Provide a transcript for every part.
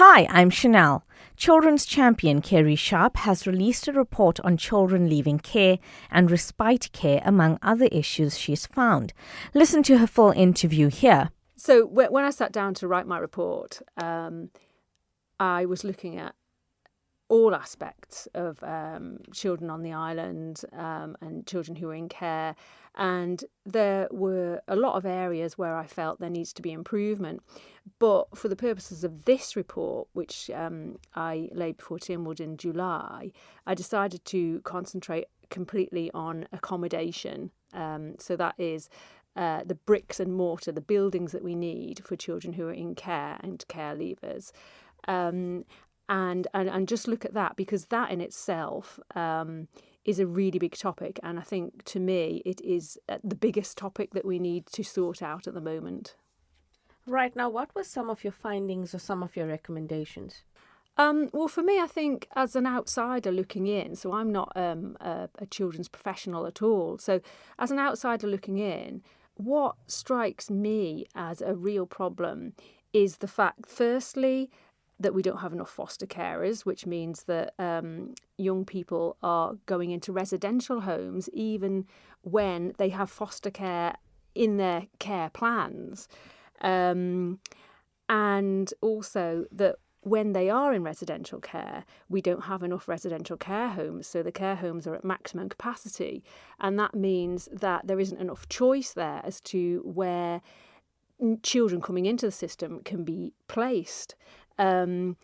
Hi, I'm Chanelle. Children's champion Kerry Sharpe has released a report on children leaving care and respite care, among other issues she's found. Listen to her full interview here. So when I sat down to write my report, I was looking at all aspects of children on the island and children who are in care. And there were a lot of areas where I felt there needs to be improvement. But for the purposes of this report, which I laid before Tynwald in July, I decided to concentrate completely on accommodation. So that is the bricks and mortar, the buildings that we need for children who are in care and care leavers. And just look at that, because that in itself is a really big topic. And I think, to me, it is the biggest topic that we need to sort out at the moment. Right. Now, what were some of your findings or some of your recommendations? Well, for me, I think as an outsider looking in, so I'm not a children's professional at all. So as an outsider looking in, what strikes me as a real problem is the fact, firstly, that we don't have enough foster carers, which means that young people are going into residential homes even when they have foster care in their care plans. And also that when they are in residential care, we don't have enough residential care homes. So the care homes are at maximum capacity. And that means that there isn't enough choice there as to where children coming into the system can be placed. The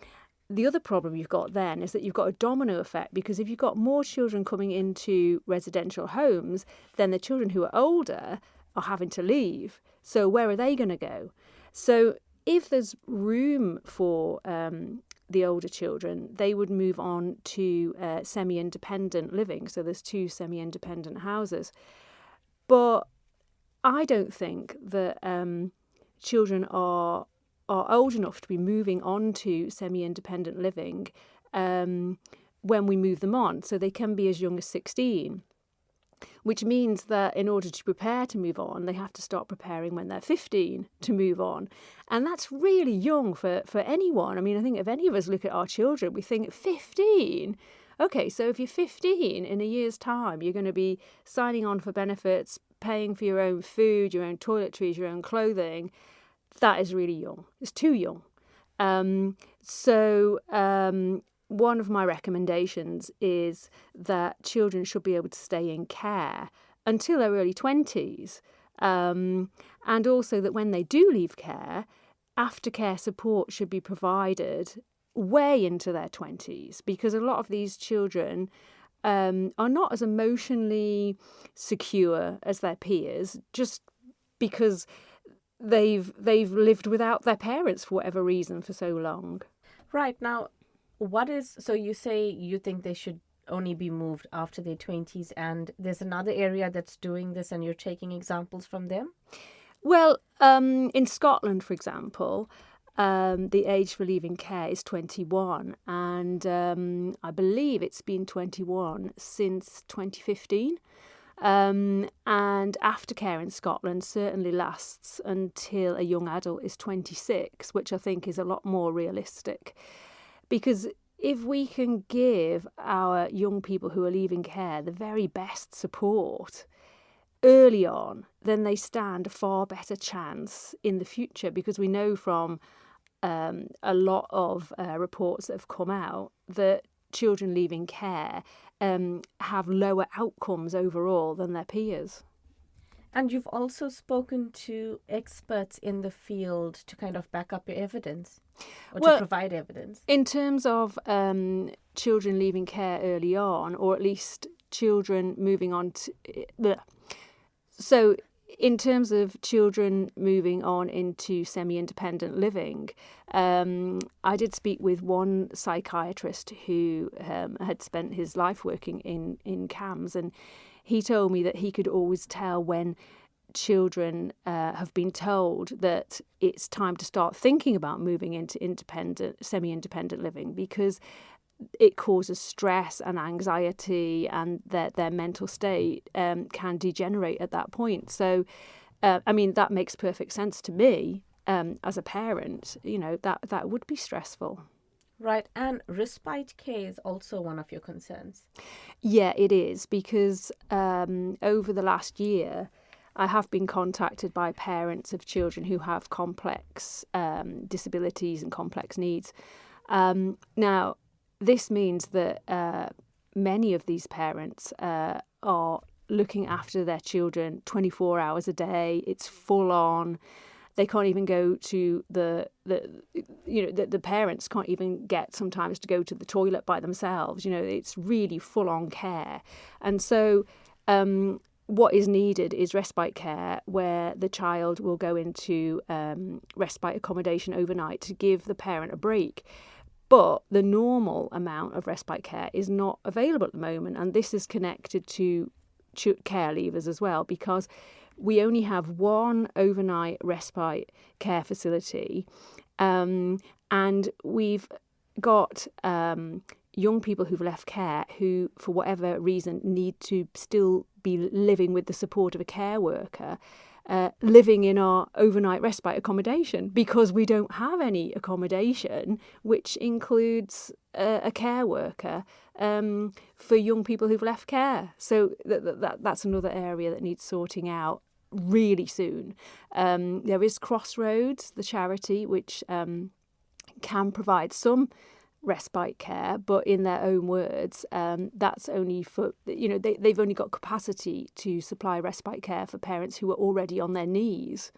other problem you've got then is that you've got a domino effect, because if you've got more children coming into residential homes, then the children who are older are having to leave. So where are they going to go? So if there's room for the older children, they would move on to semi-independent living. So there's 2 semi-independent houses. But I don't think that children are old enough to be moving on to semi-independent living when we move them on. So they can be as young as 16, which means that in order to prepare to move on, they have to start preparing when they're 15 to move on. And that's really young for anyone. I mean, I think if any of us look at our children, we think 15. Okay, so if you're 15, in a year's time, you're going to be signing on for benefits, paying for your own food, your own toiletries, your own clothing. That is really young. It's too young. So one of my recommendations is that children should be able to stay in care until their early 20s. And also that when they do leave care, aftercare support should be provided way into their 20s, because a lot of these children are not as emotionally secure as their peers, just because they've lived without their parents for whatever reason for so long. Right. Now, so you say you think they should only be moved after their 20s, and there's another area that's doing this and you're taking examples from them? Well, in Scotland, for example, the age for leaving care is 21, and I believe it's been 21 since 2015. And aftercare in Scotland certainly lasts until a young adult is 26, which I think is a lot more realistic. Because if we can give our young people who are leaving care the very best support early on, then they stand a far better chance in the future, because we know from a lot of reports that have come out that children leaving care have lower outcomes overall than their peers. And you've also spoken to experts in the field to kind of back up your evidence, or to provide evidence. In terms of children leaving care early on, or at least children moving on to... So in terms of children moving on into semi-independent living, I did speak with one psychiatrist who had spent his life working in CAMS, and he told me that he could always tell when children have been told that it's time to start thinking about moving into semi-independent living, because it causes stress and anxiety, and that their mental state can degenerate at that point. So, I mean, that makes perfect sense to me. as a parent, that would be stressful. Right, and respite care is also one of your concerns. Yeah, it is, because over the last year, I have been contacted by parents of children who have complex disabilities and complex needs. Now, this means that many of these parents are looking after their children 24 hours a day. It's full on. They can't even go to the parents can't even get sometimes to go to the toilet by themselves. It's really full on care. And so what is needed is respite care, where the child will go into respite accommodation overnight to give the parent a break. But the normal amount of respite care is not available at the moment. And this is connected to care leavers as well, because we only have one overnight respite care facility, and we've got young people who've left care who, for whatever reason, need to still be living with the support of a care worker, living in our overnight respite accommodation, because we don't have any accommodation which includes a care worker for young people who've left care. So that's another area that needs sorting out really soon. There is Crossroads, the charity, which can provide some respite care, but in their own words, that's only for, they've only got capacity to supply respite care for parents who are already on their knees.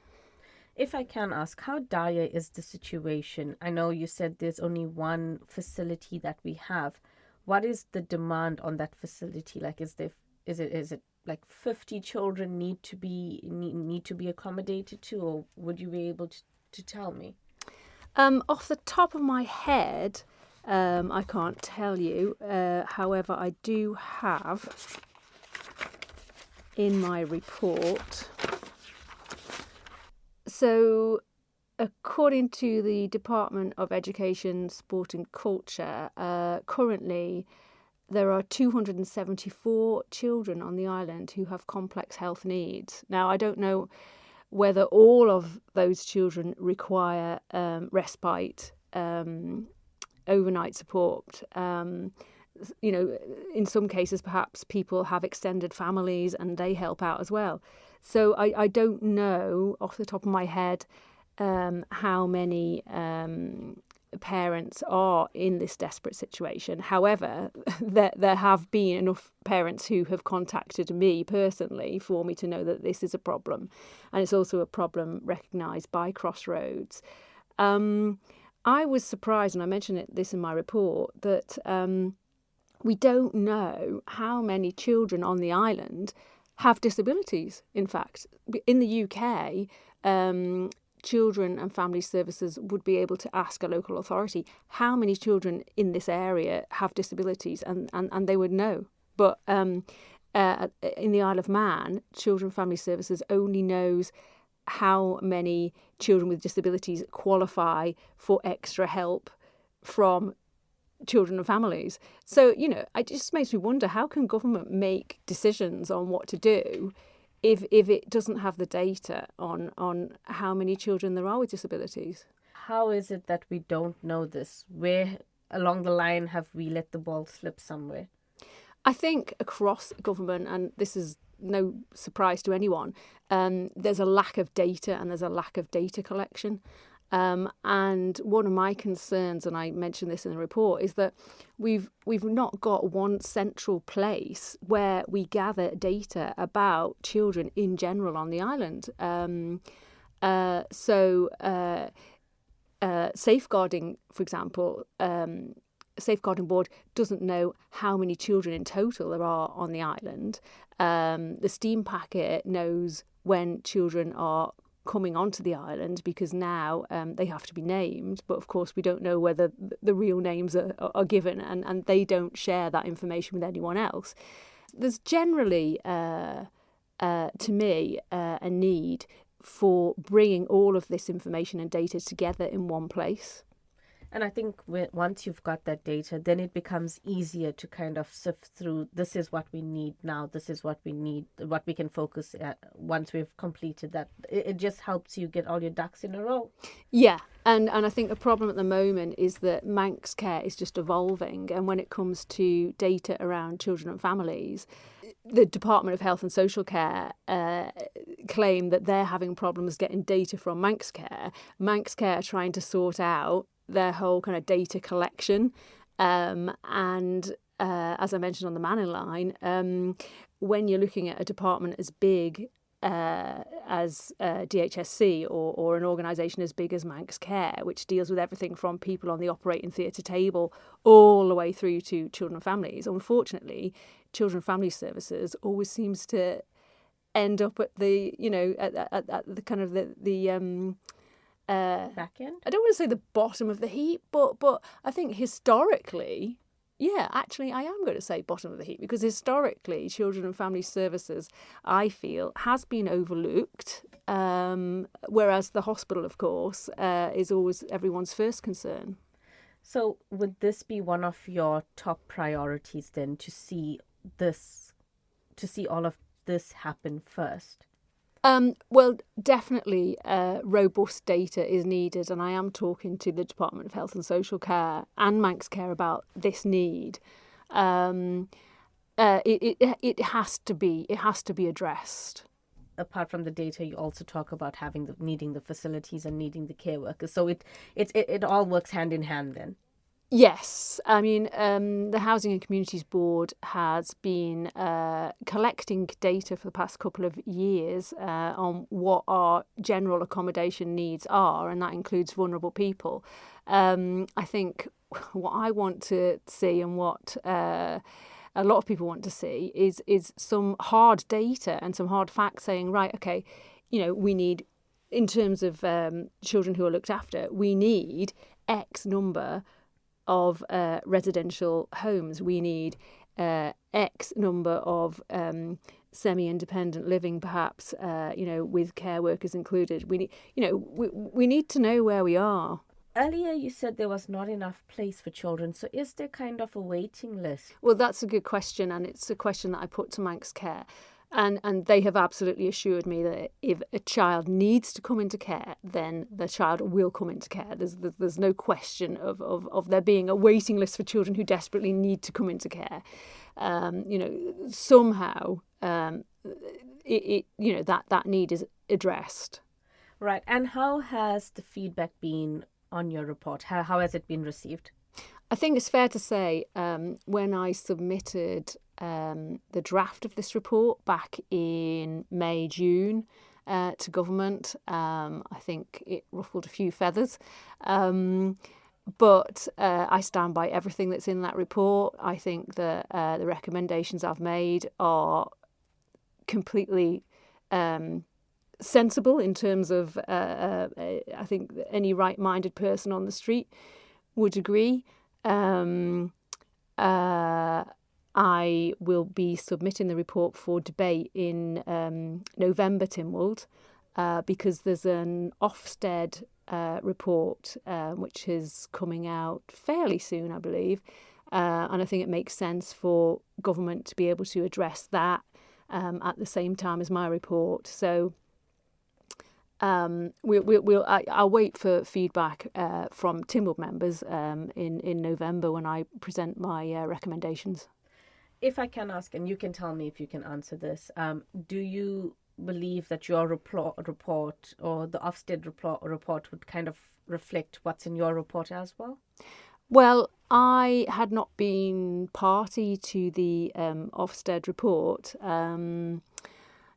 If I can ask, how dire is the situation? I know you said there's only one facility that we have. What is the demand on that facility? Like, is it like 50 children need to be accommodated to, or would you be able to tell me? Off the top of my head, I can't tell you. However, I do have in my report. So, according to the Department of Education, Sport and Culture, currently there are 274 children on the island who have complex health needs. Now, I don't know whether all of those children require respite overnight support. In some cases, perhaps people have extended families and they help out as well. So I don't know off the top of my head how many parents are in this desperate situation. However, there have been enough parents who have contacted me personally for me to know that this is a problem. And it's also a problem recognised by Crossroads. I was surprised, and I mentioned this in my report, that we don't know how many children on the island have disabilities. In fact, in the UK, Children and Family Services would be able to ask a local authority how many children in this area have disabilities, and they would know. But in the Isle of Man, Children and Family Services only knows how many children with disabilities qualify for extra help from children and families. So, it just makes me wonder, how can government make decisions on what to do if it doesn't have the data on how many children there are with disabilities? How is it that we don't know this? Where along the line have we let the ball slip somewhere? I think across government, and this is no surprise to anyone, there's a lack of data and there's a lack of data collection. And one of my concerns, and I mentioned this in the report, is that we've not got one central place where we gather data about children in general on the island. Safeguarding, for example, Safeguarding Board doesn't know how many children in total there are on the island. The Steam Packet knows when children are coming onto the island, because now they have to be named, but of course we don't know whether the real names are given, and they don't share that information with anyone else. There's generally, to me, a need for bringing all of this information and data together in one place. And I think once you've got that data, then it becomes easier to kind of sift through, this is what we need now, this is what we need, what we can focus at once we've completed that. It just helps you get all your ducks in a row. Yeah, and I think the problem at the moment is that Manx care is just evolving, and when it comes to data around children and families, the Department of Health and Social Care claim that they're having problems getting data from Manx Care. Manx Care are trying to sort out their whole kind of data collection. And as I mentioned on the Manning line, when you're looking at a department as big as DHSC or an organisation as big as Manx Care, which deals with everything from people on the operating theatre table all the way through to children and families, unfortunately, children and family services always seems to end up at the, at the kind of the Back end? I don't want to say the bottom of the heap, but I think historically, yeah, actually I am going to say bottom of the heap, because historically children and family services, I feel, has been overlooked, whereas the hospital, of course, is always everyone's first concern. So would this be one of your top priorities then, to see all of this happen first? Well, definitely robust data is needed, and I am talking to the Department of Health and Social Care and Manx Care about this need. It has to be addressed. Apart from the data, you also talk about needing the facilities and needing the care workers. So it all works hand in hand then. Yes, I mean, the Housing and Communities Board has been collecting data for the past couple of years on what our general accommodation needs are, and that includes vulnerable people. I think what I want to see, and what a lot of people want to see, is some hard data and some hard facts saying, right, okay, we need, in terms of children who are looked after, we need X number of residential homes. We need X number of semi-independent living, perhaps, with care workers included. We need, we need to know where we are. Earlier, you said there was not enough place for children. So is there kind of a waiting list? Well, that's a good question, and it's a question that I put to Manx Care. And they have absolutely assured me that if a child needs to come into care, then the child will come into care. There's no question of there being a waiting list for children who desperately need to come into care. Somehow, that need is addressed. Right. And how has the feedback been on your report? How has it been received? I think it's fair to say when I submitted the draft of this report back in May, June to government, I think it ruffled a few feathers. But I stand by everything that's in that report. I think that the recommendations I've made are completely sensible in terms of, I think that any right-minded person on the street would agree. I will be submitting the report for debate in November, Tynwald, because there's an Ofsted report which is coming out fairly soon, I believe, and I think it makes sense for government to be able to address that at the same time as my report. So I'll wait for feedback from Tynwald members in November when I present my recommendations. If I can ask, and you can tell me if you can answer this, do you believe that your report or the Ofsted report would kind of reflect what's in your report as well? Well, I had not been party to the Ofsted report,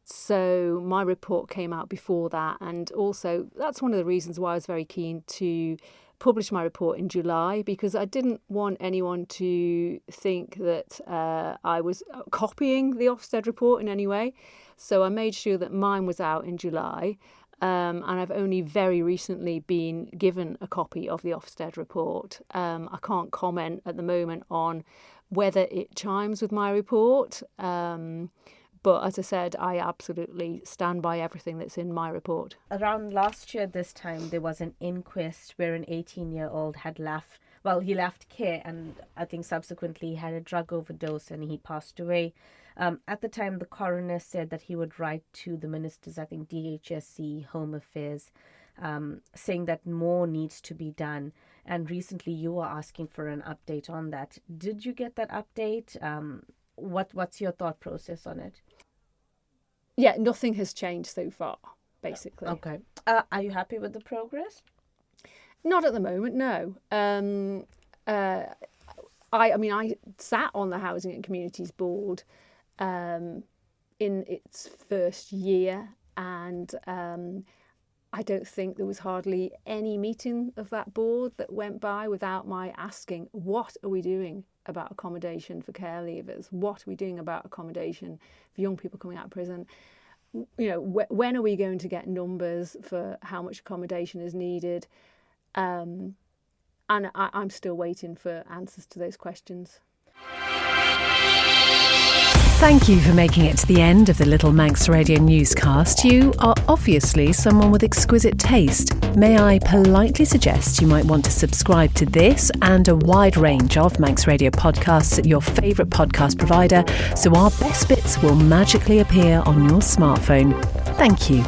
so my report came out before that, and also that's one of the reasons why I was very keen to publish my report in July, because I didn't want anyone to think that I was copying the Ofsted report in any way. So I made sure that mine was out in July, and I've only very recently been given a copy of the Ofsted report. I can't comment at the moment on whether it chimes with my report, But as I said, I absolutely stand by everything that's in my report. Around last year this time, there was an inquest where an 18-year-old had left. Well, he left care, and I think subsequently he had a drug overdose and he passed away. At the time, the coroner said that he would write to the ministers, I think DHSC, Home Affairs, saying that more needs to be done. And recently you were asking for an update on that. Did you get that update? What's your thought process on it? Yeah, nothing has changed so far, basically. Okay. Are you happy with the progress? Not at the moment, no. I sat on the Housing and Communities Board in its first year, and I don't think there was hardly any meeting of that board that went by without my asking, what are we doing about accommodation for care leavers? What are we doing about accommodation for young people coming out of prison? When are we going to get numbers for how much accommodation is needed? And I'm still waiting for answers to those questions. Thank you for making it to the end of the Little Manx Radio newscast. You are obviously someone with exquisite taste. May I politely suggest you might want to subscribe to this and a wide range of Manx Radio podcasts at your favourite podcast provider, so our best bits will magically appear on your smartphone. Thank you.